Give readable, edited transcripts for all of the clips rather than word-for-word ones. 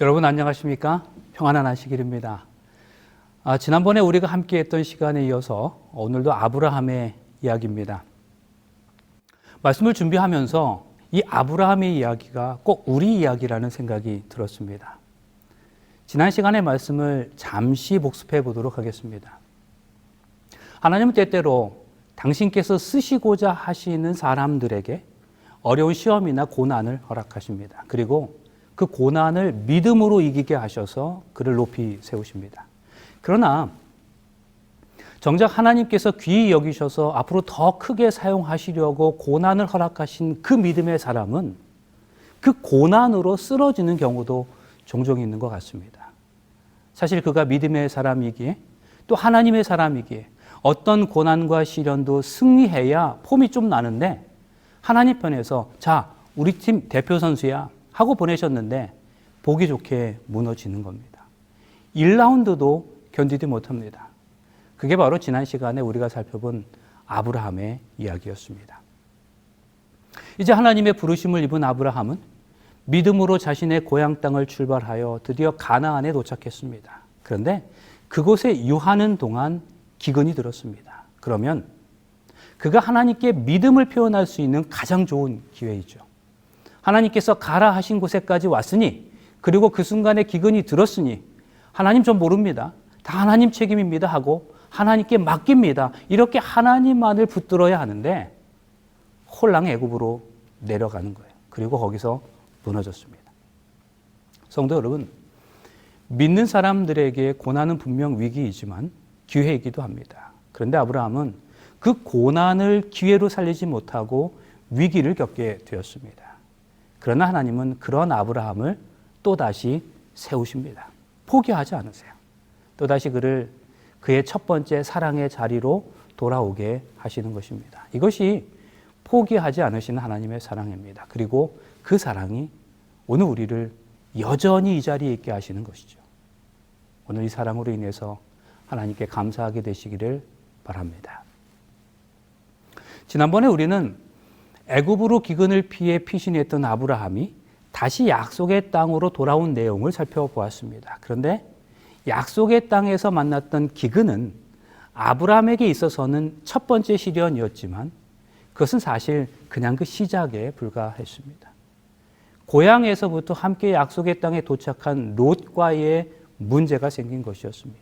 여러분 안녕하십니까? 평안한 안식일입니다. 지난번에 우리가 함께 했던 시간에 이어서 오늘도 아브라함의 이야기입니다. 말씀을 준비하면서 이 아브라함의 이야기가 꼭 우리 이야기라는 생각이 들었습니다. 지난 시간의 말씀을 잠시 복습해 보도록 하겠습니다. 하나님은 때때로 당신께서 쓰시고자 하시는 사람들에게 어려운 시험이나 고난을 허락하십니다. 그리고 그 고난을 믿음으로 이기게 하셔서 그를 높이 세우십니다. 그러나 정작 하나님께서 귀히 여기셔서 앞으로 더 크게 사용하시려고 고난을 허락하신 그 믿음의 사람은 그 고난으로 쓰러지는 경우도 종종 있는 것 같습니다. 사실 그가 믿음의 사람이기에 또 하나님의 사람이기에 어떤 고난과 시련도 승리해야 폼이 좀 나는데 하나님 편에서 자, 우리 팀 대표 선수야 하고 보내셨는데 보기 좋게 무너지는 겁니다. 1라운드도 견디지 못합니다. 그게 바로 지난 시간에 우리가 살펴본 아브라함의 이야기였습니다. 이제 하나님의 부르심을 입은 아브라함은 믿음으로 자신의 고향 땅을 출발하여 드디어 가나안에 도착했습니다. 그런데 그곳에 유하는 동안 기근이 들었습니다. 그러면 그가 하나님께 믿음을 표현할 수 있는 가장 좋은 기회이죠. 하나님께서 가라 하신 곳에까지 왔으니 그리고 그 순간에 기근이 들었으니 하나님 전 모릅니다. 다 하나님 책임입니다 하고 하나님께 맡깁니다. 이렇게 하나님만을 붙들어야 하는데 홀랑 애굽으로 내려가는 거예요. 그리고 거기서 무너졌습니다. 성도 여러분, 믿는 사람들에게 고난은 분명 위기이지만 기회이기도 합니다. 그런데 아브라함은 그 고난을 기회로 살리지 못하고 위기를 겪게 되었습니다. 그러나 하나님은 그런 아브라함을 또다시 세우십니다. 포기하지 않으세요. 또다시 그를 그의 첫 번째 사랑의 자리로 돌아오게 하시는 것입니다. 이것이 포기하지 않으시는 하나님의 사랑입니다. 그리고 그 사랑이 오늘 우리를 여전히 이 자리에 있게 하시는 것이죠. 오늘 이 사랑으로 인해서 하나님께 감사하게 되시기를 바랍니다. 지난번에 우리는 애굽으로 기근을 피해 피신했던 아브라함이 다시 약속의 땅으로 돌아온 내용을 살펴보았습니다. 그런데 약속의 땅에서 만났던 기근은 아브라함에게 있어서는 첫 번째 시련이었지만 그것은 사실 그냥 그 시작에 불과했습니다. 고향에서부터 함께 약속의 땅에 도착한 롯과의 문제가 생긴 것이었습니다.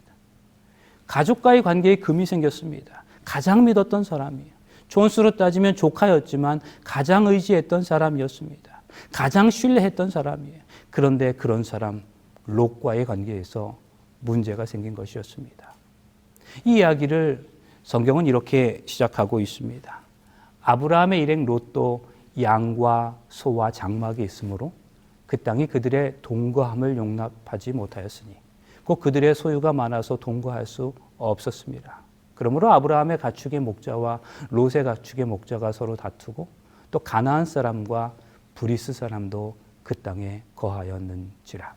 가족과의 관계에 금이 생겼습니다. 가장 믿었던 사람이에요. 존수로 따지면 조카였지만 가장 의지했던 사람이었습니다. 가장 신뢰했던 사람이에요. 그런데 그런 사람 롯과의 관계에서 문제가 생긴 것이었습니다. 이 이야기를 성경은 이렇게 시작하고 있습니다. 아브라함의 일행 롯도 양과 소와 장막이 있으므로 그 땅이 그들의 동거함을 용납하지 못하였으니 곧 그들의 소유가 많아서 동거할 수 없었습니다. 그러므로 아브라함의 가축의 목자와 롯의 가축의 목자가 서로 다투고 또 가나안 사람과 브리스 사람도 그 땅에 거하였는지라.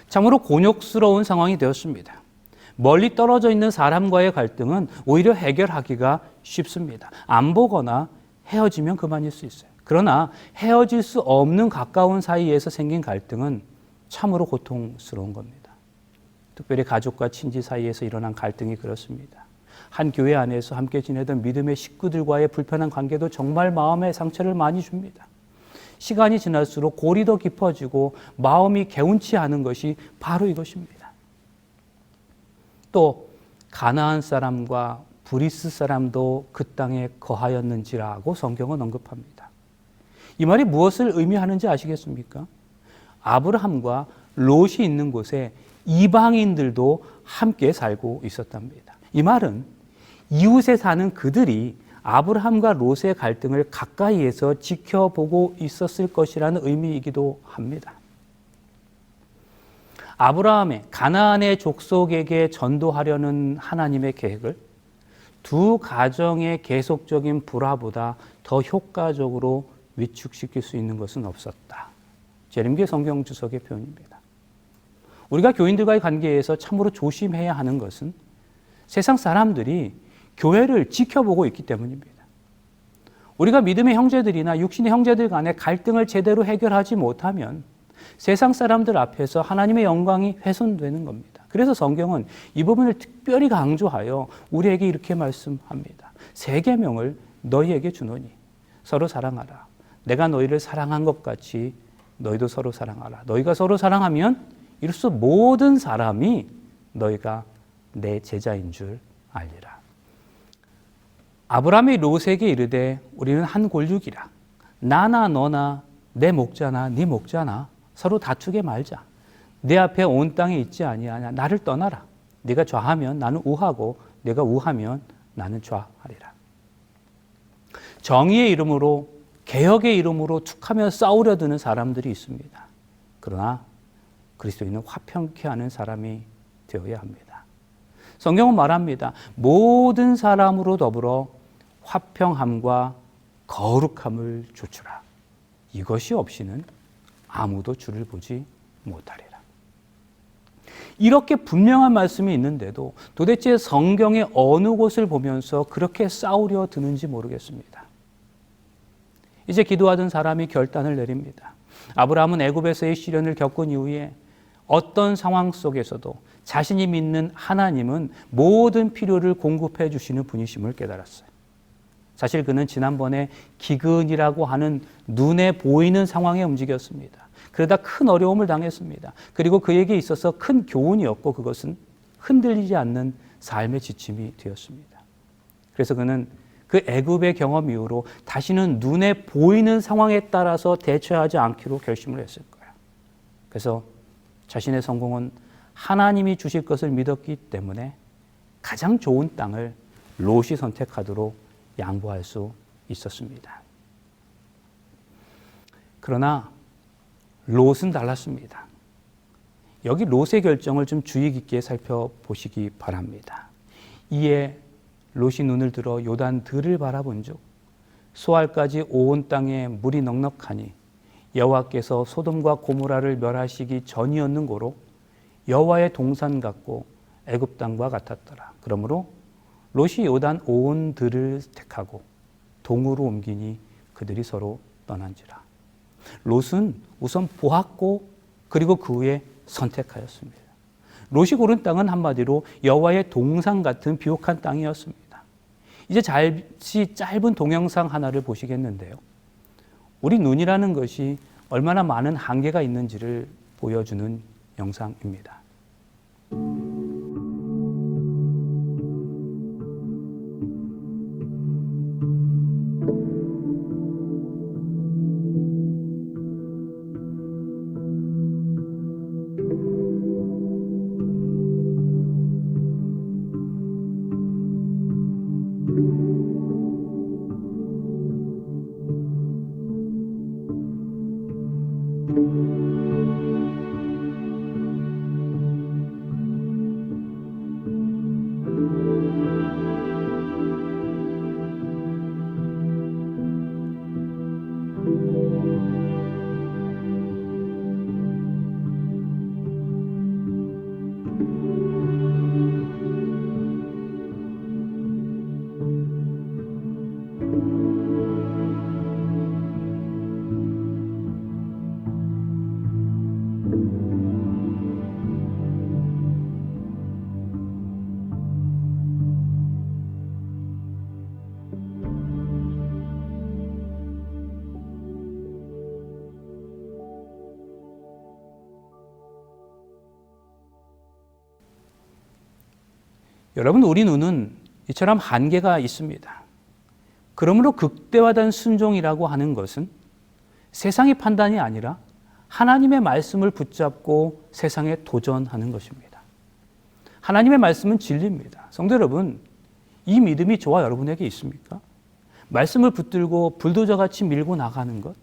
참으로 곤욕스러운 상황이 되었습니다. 멀리 떨어져 있는 사람과의 갈등은 오히려 해결하기가 쉽습니다. 안 보거나 헤어지면 그만일 수 있어요. 그러나 헤어질 수 없는 가까운 사이에서 생긴 갈등은 참으로 고통스러운 겁니다. 특별히 가족과 친지 사이에서 일어난 갈등이 그렇습니다. 한 교회 안에서 함께 지내던 믿음의 식구들과의 불편한 관계도 정말 마음에 상처를 많이 줍니다. 시간이 지날수록 골이 더 깊어지고 마음이 개운치 않은 것이 바로 이것입니다. 또 가나안 사람과 브리스 사람도 그 땅에 거하였는지라고 성경은 언급합니다. 이 말이 무엇을 의미하는지 아시겠습니까? 아브라함과 롯이 있는 곳에 이방인들도 함께 살고 있었답니다. 이 말은 이웃에 사는 그들이 아브라함과 롯의 갈등을 가까이에서 지켜보고 있었을 것이라는 의미이기도 합니다. 아브라함의 가나안의 족속에게 전도하려는 하나님의 계획을 두 가정의 계속적인 불화보다 더 효과적으로 위축시킬 수 있는 것은 없었다. 제림기의 성경 주석의 표현입니다. 우리가 교인들과의 관계에서 참으로 조심해야 하는 것은 세상 사람들이 교회를 지켜보고 있기 때문입니다. 우리가 믿음의 형제들이나 육신의 형제들 간의 갈등을 제대로 해결하지 못하면 세상 사람들 앞에서 하나님의 영광이 훼손되는 겁니다. 그래서 성경은 이 부분을 특별히 강조하여 우리에게 이렇게 말씀합니다. 새 계명을 너희에게 주노니 서로 사랑하라. 내가 너희를 사랑한 것 같이 너희도 서로 사랑하라. 너희가 서로 사랑하면 이로써 모든 사람이 너희가 내 제자인 줄 알리라. 아브라함이 롯에게 이르되 우리는 한 골육이라. 나나 너나 내 목자나 네 목자나 서로 다투게 말자. 내 앞에 온 땅에 있지 아니하냐. 나를 떠나라. 네가 좌하면 나는 우하고 네가 우하면 나는 좌하리라. 정의의 이름으로 개혁의 이름으로 툭하며 싸우려 드는 사람들이 있습니다. 그러나 그리스도인은 화평케 하는 사람이 되어야 합니다. 성경은 말합니다. 모든 사람으로 더불어 화평함과 거룩함을 조추라. 이것이 없이는 아무도 주를 보지 못하리라. 이렇게 분명한 말씀이 있는데도 도대체 성경의 어느 곳을 보면서 그렇게 싸우려 드는지 모르겠습니다. 이제 기도하던 사람이 결단을 내립니다. 아브라함은 애굽에서의 시련을 겪은 이후에 어떤 상황 속에서도 자신이 믿는 하나님은 모든 필요를 공급해 주시는 분이심을 깨달았어요. 사실 그는 지난번에 기근이라고 하는 눈에 보이는 상황에 움직였습니다. 그러다 큰 어려움을 당했습니다. 그리고 그에게 있어서 큰 교훈이었고 그것은 흔들리지 않는 삶의 지침이 되었습니다. 그래서 그는 그 애굽의 경험 이후로 다시는 눈에 보이는 상황에 따라서 대처하지 않기로 결심을 했을 거예요. 그래서 자신의 성공은 하나님이 주실 것을 믿었기 때문에 가장 좋은 땅을 롯이 선택하도록 양보할 수 있었습니다. 그러나 롯은 달랐습니다. 여기 롯의 결정을 좀 주의 깊게 살펴보시기 바랍니다. 이에 롯이 눈을 들어 요단 들을 바라본즉 소알까지 온 땅에 물이 넉넉하니 여호와께서 소돔과 고모라를 멸하시기 전이었는 고로 여호와의 동산 같고 애굽 땅과 같았더라. 그러므로 롯이 요단 온 들을 택하고 동으로 옮기니 그들이 서로 떠난지라. 롯은 우선 보았고 그리고 그 후에 선택하였습니다. 롯이 고른 땅은 한마디로 여호와의 동산 같은 비옥한 땅이었습니다. 이제 짧은 동영상 하나를 보시겠는데요. 우리 눈이라는 것이 얼마나 많은 한계가 있는지를 보여주는 영상입니다. 여러분, 우리 눈은 이처럼 한계가 있습니다. 그러므로 극대화된 순종이라고 하는 것은 세상의 판단이 아니라 하나님의 말씀을 붙잡고 세상에 도전하는 것입니다. 하나님의 말씀은 진리입니다. 성도 여러분, 이 믿음이 저와 여러분에게 있습니까? 말씀을 붙들고 불도저같이 밀고 나가는 것,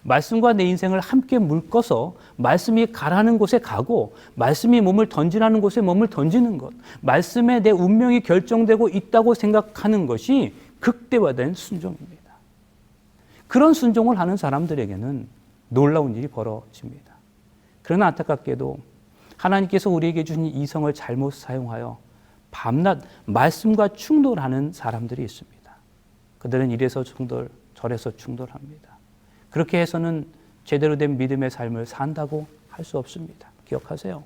말씀과 내 인생을 함께 묶어서 말씀이 가라는 곳에 가고 말씀이 몸을 던지라는 곳에 몸을 던지는 것, 말씀에 내 운명이 결정되고 있다고 생각하는 것이 극대화된 순종입니다. 그런 순종을 하는 사람들에게는 놀라운 일이 벌어집니다. 그러나 안타깝게도 하나님께서 우리에게 주신 이성을 잘못 사용하여 밤낮 말씀과 충돌하는 사람들이 있습니다. 그들은 이래서 충돌, 저래서 충돌합니다. 그렇게 해서는 제대로 된 믿음의 삶을 산다고 할 수 없습니다. 기억하세요.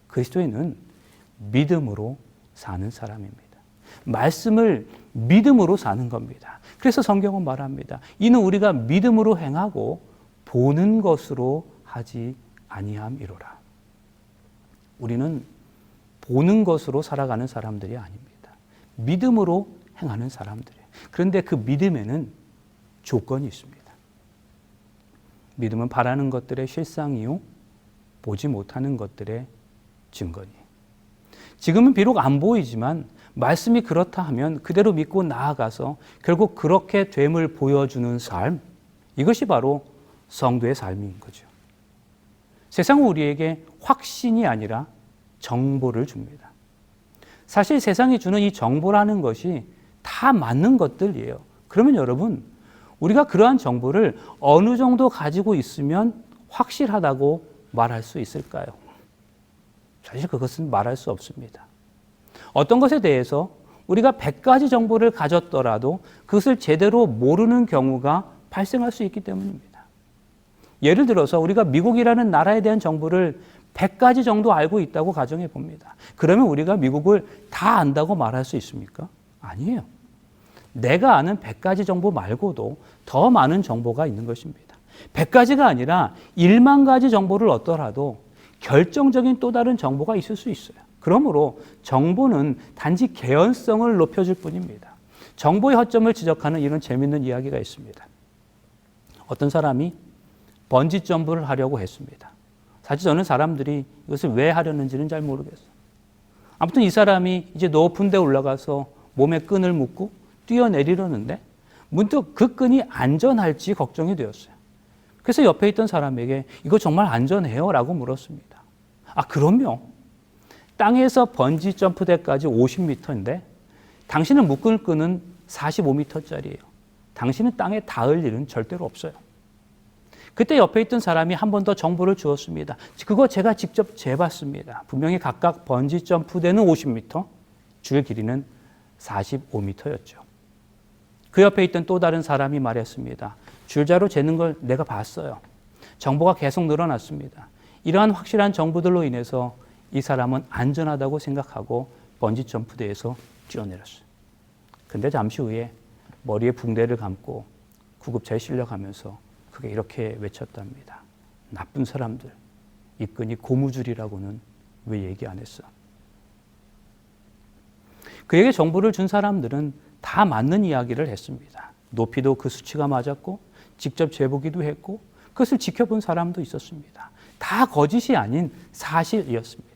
그리스도인은 믿음으로 사는 사람입니다. 말씀을 믿음으로 사는 겁니다. 그래서 성경은 말합니다. 이는 우리가 믿음으로 행하고 보는 것으로 하지 아니함이로라. 우리는 보는 것으로 살아가는 사람들이 아닙니다. 믿음으로 행하는 사람들이에요. 그런데 그 믿음에는 조건이 있습니다. 믿음은 바라는 것들의 실상이요 보지 못하는 것들의 증거니. 지금은 비록 안 보이지만 말씀이 그렇다 하면 그대로 믿고 나아가서 결국 그렇게 됨을 보여주는 삶, 이것이 바로 성도의 삶인 거죠. 세상은 우리에게 확신이 아니라 정보를 줍니다. 사실 세상이 주는 이 정보라는 것이 다 맞는 것들이에요. 그러면 여러분, 우리가 그러한 정보를 어느 정도 가지고 있으면 확실하다고 말할 수 있을까요? 사실 그것은 말할 수 없습니다. 어떤 것에 대해서 우리가 100가지 정보를 가졌더라도 그것을 제대로 모르는 경우가 발생할 수 있기 때문입니다. 예를 들어서 우리가 미국이라는 나라에 대한 정보를 100가지 정도 알고 있다고 가정해 봅니다. 그러면 우리가 미국을 다 안다고 말할 수 있습니까? 아니에요. 내가 아는 100가지 정보 말고도 더 많은 정보가 있는 것입니다. 100가지가 아니라 1만 가지 정보를 얻더라도 결정적인 또 다른 정보가 있을 수 있어요. 그러므로 정보는 단지 개연성을 높여줄 뿐입니다. 정보의 허점을 지적하는 이런 재미있는 이야기가 있습니다. 어떤 사람이 번지 점프를 하려고 했습니다. 사실 저는 사람들이 이것을 왜 하려는지는 잘 모르겠어요. 아무튼 이 사람이 이제 높은 데 올라가서 몸에 끈을 묶고 뛰어내리려는데 문득 그 끈이 안전할지 걱정이 되었어요. 그래서 옆에 있던 사람에게 이거 정말 안전해요? 라고 물었습니다. 아, 그럼요. 땅에서 번지 점프대까지 50m인데 당신은 묶을 끈은 45m짜리예요. 당신은 땅에 닿을 일은 절대로 없어요. 그때 옆에 있던 사람이 한 번 더 정보를 주었습니다. 그거 제가 직접 재봤습니다. 분명히 각각 번지 점프대는 50m, 줄 길이는 45m였죠. 그 옆에 있던 또 다른 사람이 말했습니다. 줄자로 재는 걸 내가 봤어요. 정보가 계속 늘어났습니다. 이러한 확실한 정보들로 인해서 이 사람은 안전하다고 생각하고 번지 점프대에서 뛰어내렸어요. 근데 잠시 후에 머리에 붕대를 감고 구급차에 실려가면서 그게 이렇게 외쳤답니다. 나쁜 사람들, 이 끈이 고무줄이라고는 왜 얘기 안 했어? 그에게 정보를 준 사람들은 다 맞는 이야기를 했습니다. 높이도 그 수치가 맞았고 직접 재보기도 했고 그것을 지켜본 사람도 있었습니다. 다 거짓이 아닌 사실이었습니다.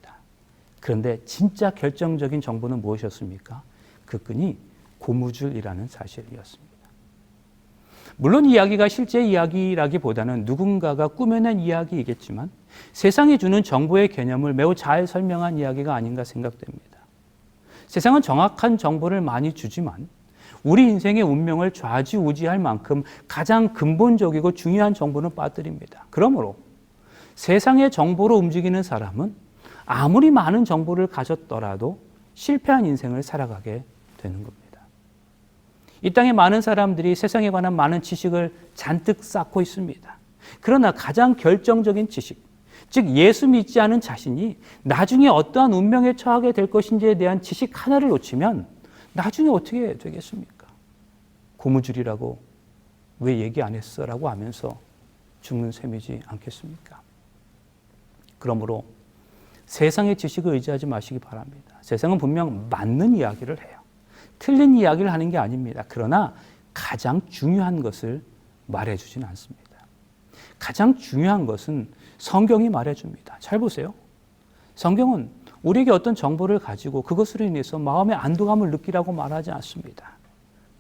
그런데 진짜 결정적인 정보는 무엇이었습니까? 그 끈이 고무줄이라는 사실이었습니다. 물론 이야기가 실제 이야기라기보다는 누군가가 꾸며낸 이야기이겠지만 세상이 주는 정보의 개념을 매우 잘 설명한 이야기가 아닌가 생각됩니다. 세상은 정확한 정보를 많이 주지만 우리 인생의 운명을 좌지우지할 만큼 가장 근본적이고 중요한 정보는 빠뜨립니다. 그러므로 세상의 정보로 움직이는 사람은 아무리 많은 정보를 가졌더라도 실패한 인생을 살아가게 되는 겁니다. 이 땅에 많은 사람들이 세상에 관한 많은 지식을 잔뜩 쌓고 있습니다. 그러나 가장 결정적인 지식, 즉 예수 믿지 않은 자신이 나중에 어떠한 운명에 처하게 될 것인지에 대한 지식 하나를 놓치면 나중에 어떻게 되겠습니까? 고무줄이라고 왜 얘기 안 했어? 라고 하면서 죽는 셈이지 않겠습니까? 그러므로 세상의 지식을 의지하지 마시기 바랍니다. 세상은 분명 맞는 이야기를 해요. 틀린 이야기를 하는 게 아닙니다. 그러나 가장 중요한 것을 말해주진 않습니다. 가장 중요한 것은 성경이 말해줍니다. 잘 보세요. 성경은 우리에게 어떤 정보를 가지고 그것으로 인해서 마음의 안도감을 느끼라고 말하지 않습니다.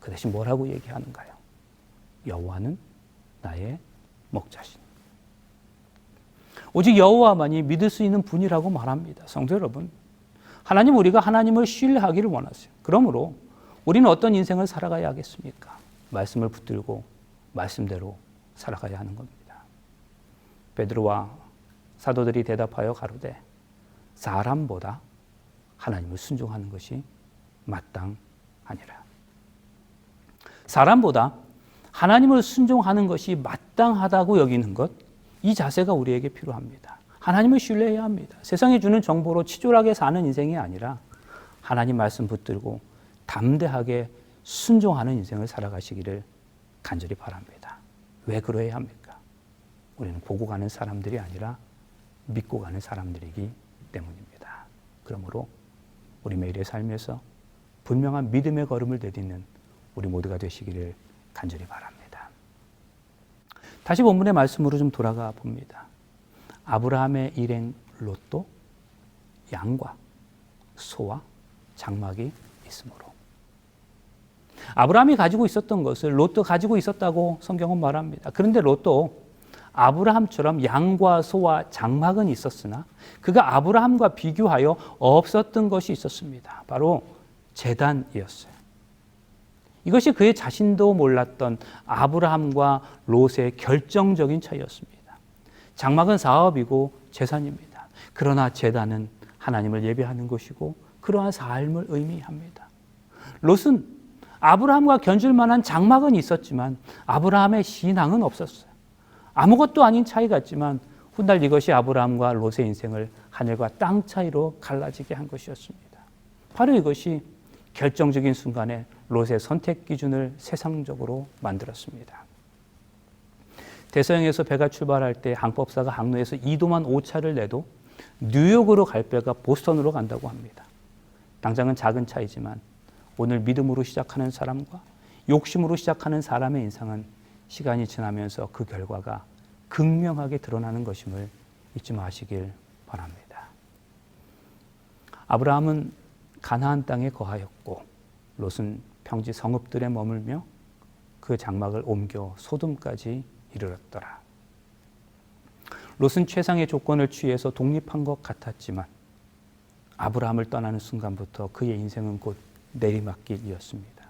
그 대신 뭐라고 얘기하는가요? 여호와는 나의 목자시니. 오직 여호와만이 믿을 수 있는 분이라고 말합니다. 성도 여러분, 하나님 우리가 하나님을 신뢰하기를 원하세요. 그러므로 우리는 어떤 인생을 살아가야 하겠습니까? 말씀을 붙들고 말씀대로 살아가야 하는 겁니다. 베드로와 사도들이 대답하여 가로되 사람보다 하나님을 순종하는 것이 마땅하니라. 사람보다 하나님을 순종하는 것이 마땅하다고 여기는 것, 이 자세가 우리에게 필요합니다. 하나님을 신뢰해야 합니다. 세상이 주는 정보로 치졸하게 사는 인생이 아니라 하나님 말씀 붙들고 담대하게 순종하는 인생을 살아가시기를 간절히 바랍니다. 왜 그러해야 합니까? 우리는 보고 가는 사람들이 아니라 믿고 가는 사람들이기 때문입니다. 그러므로 우리 매일의 삶에서 분명한 믿음의 걸음을 내딛는 우리 모두가 되시기를 간절히 바랍니다. 다시 본문의 말씀으로 좀 돌아가 봅니다. 아브라함의 일행 롯도 양과 소와 장막이 있으므로. 아브라함이 가지고 있었던 것을 롯도 가지고 있었다고 성경은 말합니다. 그런데 롯도 아브라함처럼 양과 소와 장막은 있었으나 그가 아브라함과 비교하여 없었던 것이 있었습니다. 바로 제단이었어요. 이것이 그의 자신도 몰랐던 아브라함과 롯의 결정적인 차이였습니다. 장막은 사업이고 재산입니다. 그러나 제단은 하나님을 예배하는 것이고 그러한 삶을 의미합니다. 롯은 아브라함과 견줄 만한 장막은 있었지만 아브라함의 신앙은 없었어요. 아무것도 아닌 차이 같지만 훗날 이것이 아브라함과 롯의 인생을 하늘과 땅 차이로 갈라지게 한 것이었습니다. 바로 이것이 결정적인 순간에 롯의 선택 기준을 세상적으로 만들었습니다. 대서양에서 배가 출발할 때 항법사가 항로에서 2도만 오차를 내도 뉴욕으로 갈 배가 보스턴으로 간다고 합니다. 당장은 작은 차이지만 오늘 믿음으로 시작하는 사람과 욕심으로 시작하는 사람의 인생은 시간이 지나면서 그 결과가 극명하게 드러나는 것임을 잊지 마시길 바랍니다. 아브라함은 가나안 땅에 거하였고 롯은 평지 성읍들에 머물며 그 장막을 옮겨 소돔까지 이르렀더라. 롯은 최상의 조건을 취해서 독립한 것 같았지만 아브라함을 떠나는 순간부터 그의 인생은 곧 내리막길이었습니다.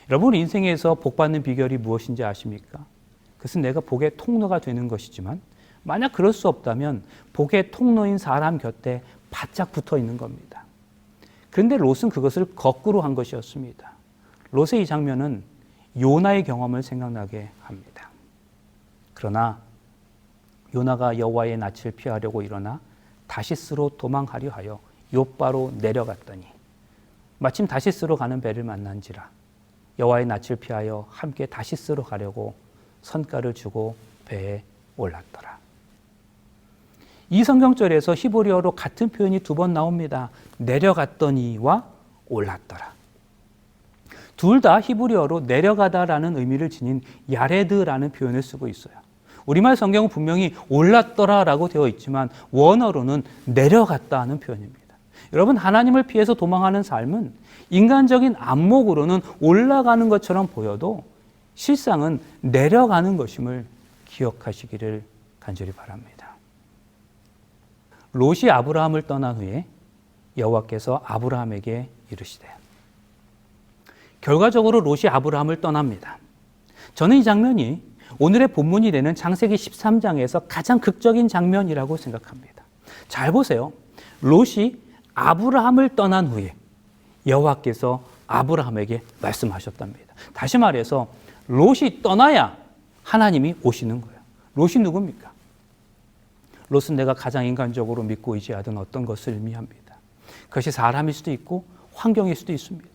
여러분, 인생에서 복받는 비결이 무엇인지 아십니까? 그것은 내가 복의 통로가 되는 것이지만 만약 그럴 수 없다면 복의 통로인 사람 곁에 바짝 붙어 있는 겁니다. 그런데 롯은 그것을 거꾸로 한 것이었습니다. 롯의 이 장면은 요나의 경험을 생각나게 합니다. 그러나 요나가 여호와의 낯을 피하려고 일어나 다시스로 도망하려 하여 욥바로 내려갔더니 마침 다시스로 가는 배를 만난지라 여호와의 낯을 피하여 함께 다시스로 가려고 선가를 주고 배에 올랐더라. 이 성경절에서 히브리어로 같은 표현이 2번 나옵니다. 내려갔더니와 올랐더라. 둘 다 히브리어로 내려가다라는 의미를 지닌 야레드라는 표현을 쓰고 있어요. 우리말 성경은 분명히 올랐더라라고 되어 있지만 원어로는 내려갔다 하는 표현입니다. 여러분, 하나님을 피해서 도망하는 삶은 인간적인 안목으로는 올라가는 것처럼 보여도 실상은 내려가는 것임을 기억하시기를 간절히 바랍니다. 롯이 아브라함을 떠난 후에 여호와께서 아브라함에게 이르시되, 결과적으로 롯이 아브라함을 떠납니다. 저는 이 장면이 오늘의 본문이 되는 창세기 13장에서 가장 극적인 장면이라고 생각합니다. 잘 보세요. 롯이 아브라함을 떠난 후에 여호와께서 아브라함에게 말씀하셨답니다. 다시 말해서 롯이 떠나야 하나님이 오시는 거예요. 롯이 누굽니까? 롯은 내가 가장 인간적으로 믿고 의지하던 어떤 것을 의미합니다. 그것이 사람일 수도 있고 환경일 수도 있습니다.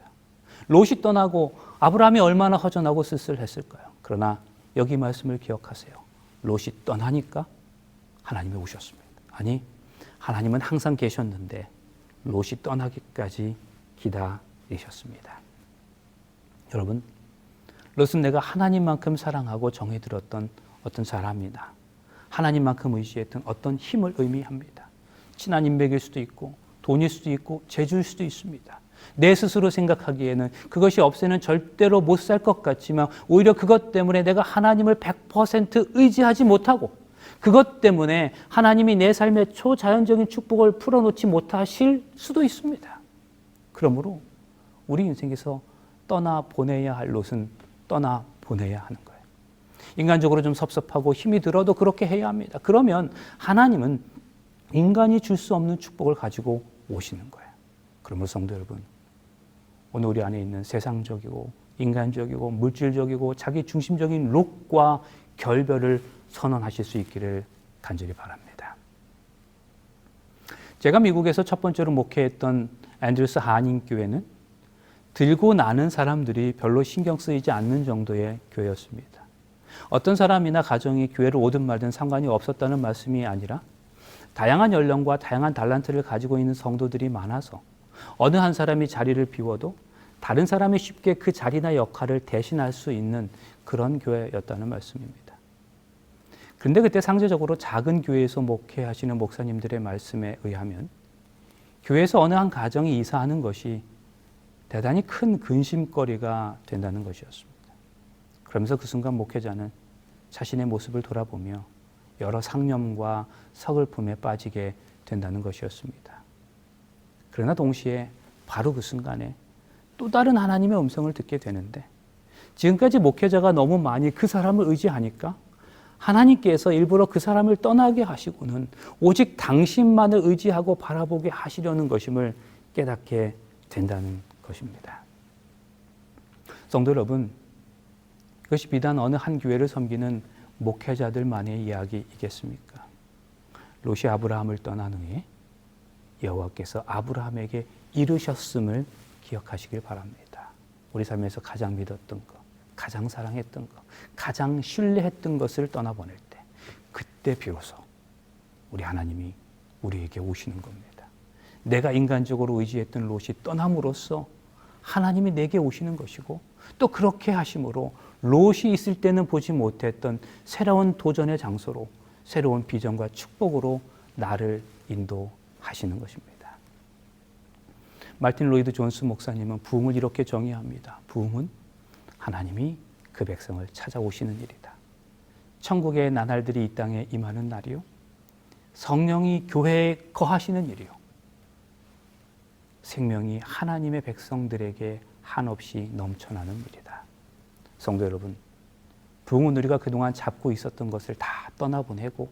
롯이 떠나고 아브라함이 얼마나 허전하고 쓸쓸했을까요? 그러나 여기 말씀을 기억하세요. 롯이 떠나니까 하나님이 오셨습니다. 아니, 하나님은 항상 계셨는데 롯이 떠나기까지 기다리셨습니다. 여러분, 롯은 내가 하나님만큼 사랑하고 정에 들었던 어떤 사람이다. 하나님만큼 의지했던 어떤 힘을 의미합니다. 친한 인맥일 수도 있고 돈일 수도 있고 재주일 수도 있습니다. 내 스스로 생각하기에는 그것이 없애는 절대로 못 살 것 같지만 오히려 그것 때문에 내가 하나님을 100% 의지하지 못하고 그것 때문에 하나님이 내 삶에 초자연적인 축복을 풀어놓지 못하실 수도 있습니다. 그러므로 우리 인생에서 떠나보내야 할 롯은 떠나보내야 하는 거예요. 인간적으로 좀 섭섭하고 힘이 들어도 그렇게 해야 합니다. 그러면 하나님은 인간이 줄 수 없는 축복을 가지고 오시는 거예요. 그러므로 성도 여러분, 오늘 우리 안에 있는 세상적이고 인간적이고 물질적이고 자기 중심적인 롯과 결별을 선언하실 수 있기를 간절히 바랍니다. 제가 미국에서 첫 번째로 목회했던 앤드루스 한인교회는 들고 나는 사람들이 별로 신경 쓰이지 않는 정도의 교회였습니다. 어떤 사람이나 가정이 교회를 오든 말든 상관이 없었다는 말씀이 아니라 다양한 연령과 다양한 달란트를 가지고 있는 성도들이 많아서 어느 한 사람이 자리를 비워도 다른 사람이 쉽게 그 자리나 역할을 대신할 수 있는 그런 교회였다는 말씀입니다. 그런데 그때 상대적으로 작은 교회에서 목회하시는 목사님들의 말씀에 의하면 교회에서 어느 한 가정이 이사하는 것이 대단히 큰 근심거리가 된다는 것이었습니다. 그러면서 그 순간 목회자는 자신의 모습을 돌아보며 여러 상념과 서글픔에 빠지게 된다는 것이었습니다. 그러나 동시에 바로 그 순간에 또 다른 하나님의 음성을 듣게 되는데 지금까지 목회자가 너무 많이 그 사람을 의지하니까 하나님께서 일부러 그 사람을 떠나게 하시고는 오직 당신만을 의지하고 바라보게 하시려는 것임을 깨닫게 된다는 것입니다. 성도 여러분, 그것이 비단 어느 한 교회를 섬기는 목회자들만의 이야기이겠습니까? 롯이 아브라함을 떠난 후에 여호와께서 아브라함에게 이르셨음을 기억하시길 바랍니다. 우리 삶에서 가장 믿었던 것, 가장 사랑했던 것, 가장 신뢰했던 것을 떠나보낼 때 그때 비로소 우리 하나님이 우리에게 오시는 겁니다. 내가 인간적으로 의지했던 롯이 떠남으로써 하나님이 내게 오시는 것이고 또 그렇게 하심으로 롯이 있을 때는 보지 못했던 새로운 도전의 장소로 새로운 비전과 축복으로 나를 인도하시는 것입니다. 마틴 로이드 존스 목사님은 부흥을 이렇게 정의합니다. 부흥은 하나님이 그 백성을 찾아오시는 일이다. 천국의 나날들이 이 땅에 임하는 날이요. 성령이 교회에 거하시는 일이요. 생명이 하나님의 백성들에게 한없이 넘쳐나는 일이다. 성도 여러분, 부흥은 우리가 그동안 잡고 있었던 것을 다 떠나보내고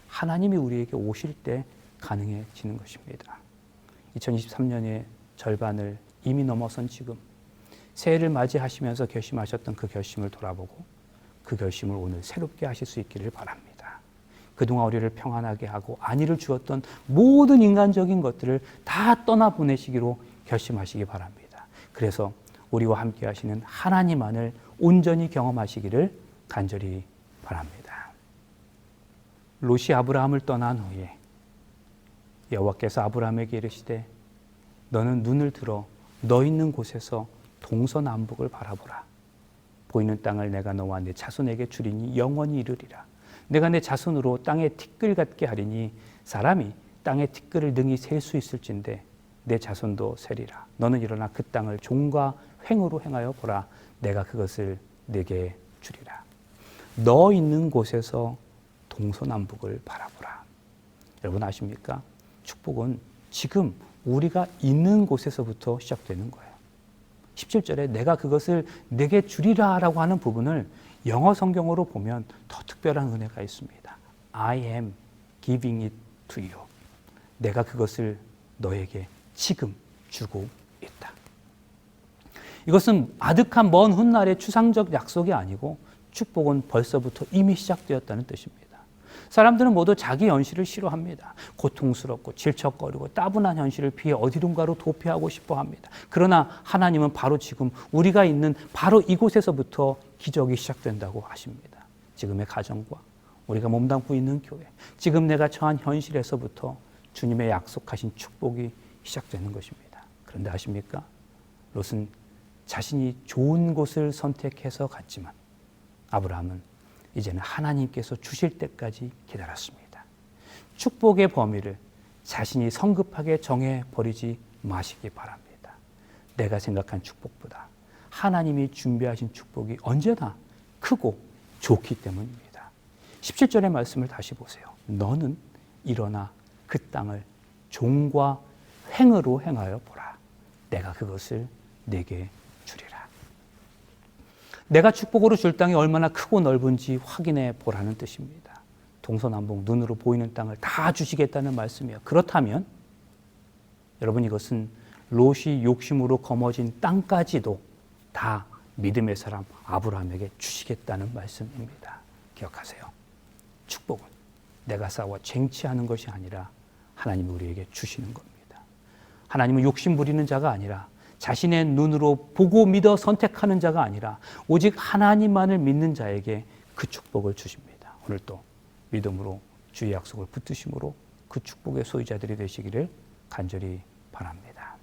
하나님이 우리에게 오실 때 가능해지는 것입니다. 2023년의 절반을 이미 넘어선 지금 새해를 맞이하시면서 결심하셨던 그 결심을 돌아보고 그 결심을 오늘 새롭게 하실 수 있기를 바랍니다. 그동안 우리를 평안하게 하고 안위를 주었던 모든 인간적인 것들을 다 떠나보내시기로 결심하시기 바랍니다. 그래서 우리와 함께 하시는 하나님만을 온전히 경험하시기를 간절히 바랍니다. 롯이 아브라함을 떠난 후에 여호와께서 아브라함에게 이르시되 너는 눈을 들어 너 있는 곳에서 동서남북을 바라보라. 보이는 땅을 내가 너와 내 자손에게 주리니 영원히 이르리라. 내가 내 자손으로 땅에 티끌 같게 하리니 사람이 땅에 티끌을 능히 셀 수 있을진데 내 자손도 세리라. 너는 일어나 그 땅을 종과 횡으로 행하여 보라. 내가 그것을 내게 주리라. 너 있는 곳에서 동서남북을 바라보라. 여러분 아십니까? 축복은 지금 우리가 있는 곳에서부터 시작되는 거예요. 17절에 내가 그것을 내게 주리라 라고 하는 부분을 영어 성경으로 보면 더 특별한 은혜가 있습니다. I am giving it to you. 내가 그것을 너에게 지금 주고 있다. 이것은 아득한 먼 훗날의 추상적 약속이 아니고 축복은 벌써부터 이미 시작되었다는 뜻입니다. 사람들은 모두 자기 현실을 싫어합니다. 고통스럽고 질척거리고 따분한 현실을 피해 어디론가로 도피하고 싶어 합니다. 그러나 하나님은 바로 지금 우리가 있는 바로 이곳에서부터 기적이 시작된다고 하십니다. 지금의 가정과 우리가 몸담고 있는 교회, 지금 내가 처한 현실에서부터 주님의 약속하신 축복이 시작되는 것입니다. 그런데 아십니까? 롯은 자신이 좋은 곳을 선택해서 갔지만 아브라함은 이제는 하나님께서 주실 때까지 기다렸습니다. 축복의 범위를 자신이 성급하게 정해버리지 마시기 바랍니다. 내가 생각한 축복보다 하나님이 준비하신 축복이 언제나 크고 좋기 때문입니다. 17절의 말씀을 다시 보세요. 너는 일어나 그 땅을 종과 횡으로 행하여 보라. 내가 그것을 내게 주리라. 내가 축복으로 줄 땅이 얼마나 크고 넓은지 확인해 보라는 뜻입니다. 동서남북 눈으로 보이는 땅을 다 주시겠다는 말씀이에요. 그렇다면 여러분 이것은 롯이 욕심으로 거머쥔 땅까지도 다 믿음의 사람 아브라함에게 주시겠다는 말씀입니다. 기억하세요. 축복은 내가 싸워 쟁취하는 것이 아니라 하나님이 우리에게 주시는 겁니다. 하나님은 욕심 부리는 자가 아니라 자신의 눈으로 보고 믿어 선택하는 자가 아니라 오직 하나님만을 믿는 자에게 그 축복을 주십니다. 오늘 또 믿음으로 주의 약속을 붙드심으로 그 축복의 소유자들이 되시기를 간절히 바랍니다.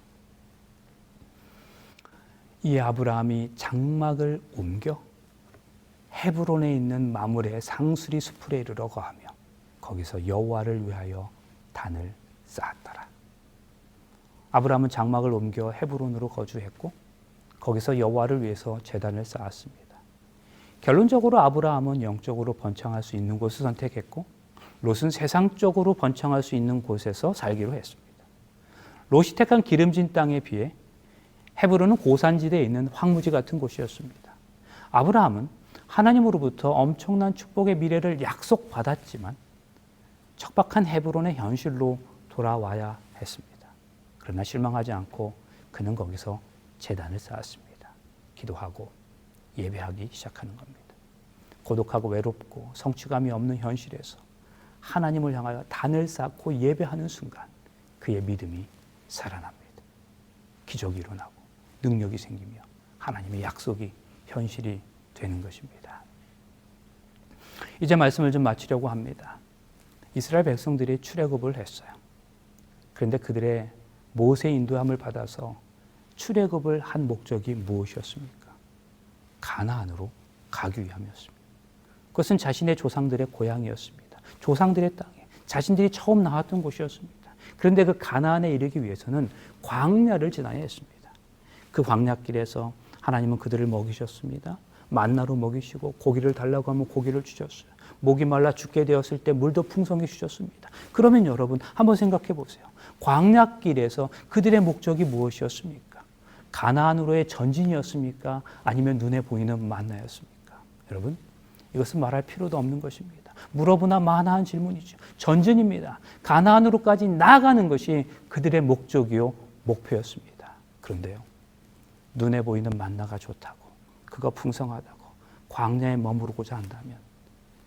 이 아브라함이 장막을 옮겨 헤브론에 있는 마므레 상수리 숲에 이르러 거하며 거기서 여호와를 위하여 단을 쌓았더라. 아브라함은 장막을 옮겨 헤브론으로 거주했고 거기서 여호와를 위해서 제단을 쌓았습니다. 결론적으로 아브라함은 영적으로 번창할 수 있는 곳을 선택했고 롯은 세상적으로 번창할 수 있는 곳에서 살기로 했습니다. 롯이 택한 기름진 땅에 비해 헤브론은 고산지대에 있는 황무지 같은 곳이었습니다. 아브라함은 하나님으로부터 엄청난 축복의 미래를 약속받았지만 척박한 헤브론의 현실로 돌아와야 했습니다. 그러나 실망하지 않고 그는 거기서 제단을 쌓았습니다. 기도하고 예배하기 시작하는 겁니다. 고독하고 외롭고 성취감이 없는 현실에서 하나님을 향하여 단을 쌓고 예배하는 순간 그의 믿음이 살아납니다. 기적이 일어나고 능력이 생기며 하나님의 약속이 현실이 되는 것입니다. 이제 말씀을 좀 마치려고 합니다. 이스라엘 백성들이 출애굽을 했어요. 그런데 그들의 모세 인도함을 받아서 출애굽을 한 목적이 무엇이었습니까? 가나안으로 가기 위함이었습니다. 그것은 자신의 조상들의 고향이었습니다. 조상들의 땅에 자신들이 처음 나왔던 곳이었습니다. 그런데 그 가나안에 이르기 위해서는 광야를 지나야 했습니다. 그 광야길에서 하나님은 그들을 먹이셨습니다. 만나로 먹이시고 고기를 달라고 하면 고기를 주셨어요. 목이 말라 죽게 되었을 때 물도 풍성히 주셨습니다. 그러면 여러분 한번 생각해 보세요. 광야길에서 그들의 목적이 무엇이었습니까? 가나안으로의 전진이었습니까? 아니면 눈에 보이는 만나였습니까? 여러분 이것은 말할 필요도 없는 것입니다. 물어보나 마나한 질문이죠. 전진입니다. 가나안으로까지 나아가는 것이 그들의 목적이요 목표였습니다. 그런데요 눈에 보이는 만나가 좋다고 그거 풍성하다고 광야에 머무르고자 한다면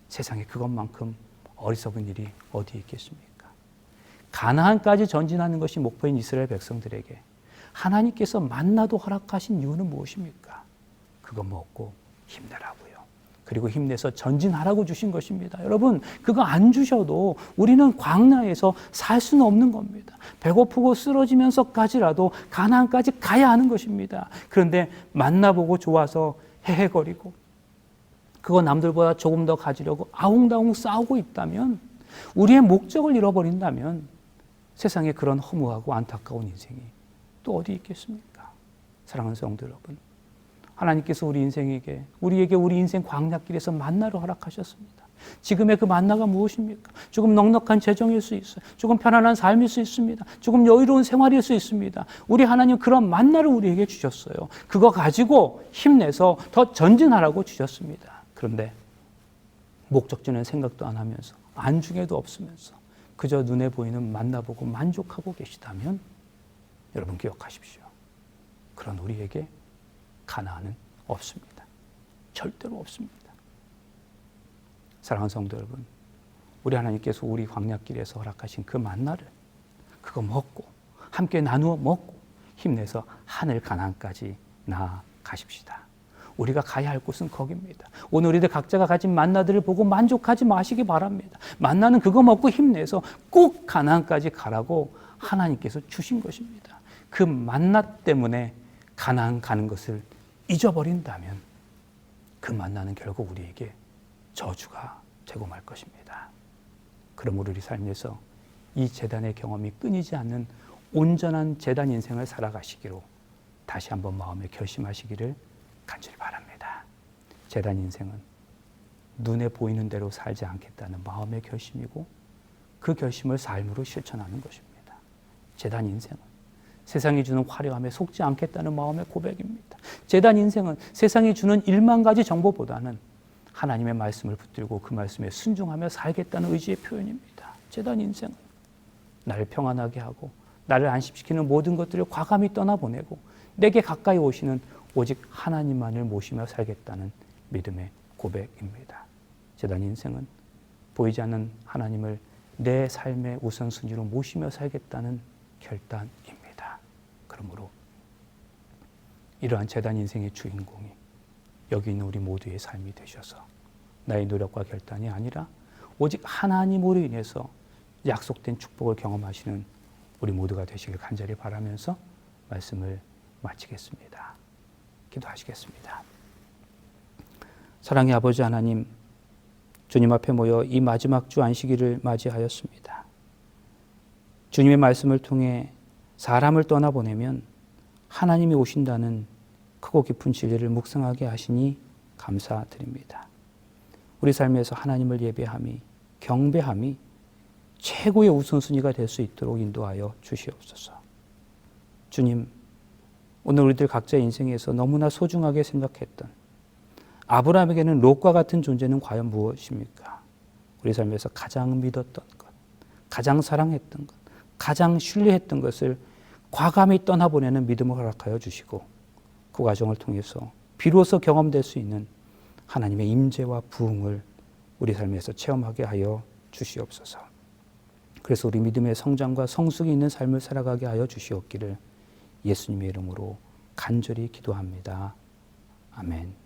세상에 그것만큼 어리석은 일이 어디 있겠습니까? 가나안까지 전진하는 것이 목표인 이스라엘 백성들에게 하나님께서 만나도 허락하신 이유는 무엇입니까? 그거 먹고 힘내라고요. 그리고 힘내서 전진하라고 주신 것입니다. 여러분 그거 안 주셔도 우리는 광야에서 살 수는 없는 겁니다. 배고프고 쓰러지면서까지라도 가나안까지 가야 하는 것입니다. 그런데 만나보고 좋아서 헤헤거리고 그거 남들보다 조금 더 가지려고 아웅다웅 싸우고 있다면 우리의 목적을 잃어버린다면 세상에 그런 허무하고 안타까운 인생이 또 어디 있겠습니까? 사랑하는 성도 여러분 하나님께서 우리에게 우리 인생 광야길에서 만나를 허락하셨습니다. 지금의 그 만나가 무엇입니까? 조금 넉넉한 재정일 수 있어요. 조금 편안한 삶일 수 있습니다. 조금 여유로운 생활일 수 있습니다. 우리 하나님 그런 만나를 우리에게 주셨어요. 그거 가지고 힘내서 더 전진하라고 주셨습니다. 그런데 목적지는 생각도 안 하면서 안중에도 없으면서 그저 눈에 보이는 만나 보고 만족하고 계시다면 여러분 기억하십시오. 그런 우리에게 가나안은 없습니다. 절대로 없습니다. 사랑하는 성도 여러분, 우리 하나님께서 우리 광야길에서 허락하신 그 만나를 그거 먹고 함께 나누어 먹고 힘내서 하늘 가나안까지 나아가십시다. 우리가 가야 할 곳은 거기입니다. 오늘 우리들 각자가 가진 만나들을 보고 만족하지 마시기 바랍니다. 만나는 그거 먹고 힘내서 꼭 가나안까지 가라고 하나님께서 주신 것입니다. 그 만나 때문에 가나안 가는 것을 잊어버린다면 그 만나는 결국 우리에게 저주가 되고 말 것입니다. 그러므로 우리 삶에서 이 제단의 경험이 끊이지 않는 온전한 제단 인생을 살아가시기로 다시 한번 마음에 결심하시기를 간절히 바랍니다. 제단 인생은 눈에 보이는 대로 살지 않겠다는 마음의 결심이고 그 결심을 삶으로 실천하는 것입니다. 제단 인생은 세상이 주는 화려함에 속지 않겠다는 마음의 고백입니다. 제단 인생은 세상이 주는 1만 가지 정보보다는 하나님의 말씀을 붙들고 그 말씀에 순종하며 살겠다는 의지의 표현입니다. 제단 인생은 나를 평안하게 하고 나를 안심시키는 모든 것들을 과감히 떠나보내고 내게 가까이 오시는 오직 하나님만을 모시며 살겠다는 믿음의 고백입니다. 제단 인생은 보이지 않는 하나님을 내 삶의 우선순위로 모시며 살겠다는 결단입니다. 그러므로 이러한 제단 인생의 주인공이 여기 있는 우리 모두의 삶이 되셔서 나의 노력과 결단이 아니라 오직 하나님으로 인해서 약속된 축복을 경험하시는 우리 모두가 되시길 간절히 바라면서 말씀을 마치겠습니다. 기도하시겠습니다. 사랑의 아버지 하나님, 주님 앞에 모여 이 마지막 주 안식일을 맞이하였습니다. 주님의 말씀을 통해 사람을 떠나보내면 하나님이 오신다는 크고 깊은 진리를 묵상하게 하시니 감사드립니다. 우리 삶에서 하나님을 예배함이, 경배함이 최고의 우선순위가 될 수 있도록 인도하여 주시옵소서. 주님, 오늘 우리들 각자의 인생에서 너무나 소중하게 생각했던 아브라함에게는 롯과 같은 존재는 과연 무엇입니까? 우리 삶에서 가장 믿었던 것, 가장 사랑했던 것, 가장 신뢰했던 것을 과감히 떠나보내는 믿음을 허락하여 주시고 그 과정을 통해서 비로소 경험될 수 있는 하나님의 임재와 부흥을 우리 삶에서 체험하게 하여 주시옵소서. 그래서 우리 믿음의 성장과 성숙이 있는 삶을 살아가게 하여 주시옵기를 예수님의 이름으로 간절히 기도합니다. 아멘.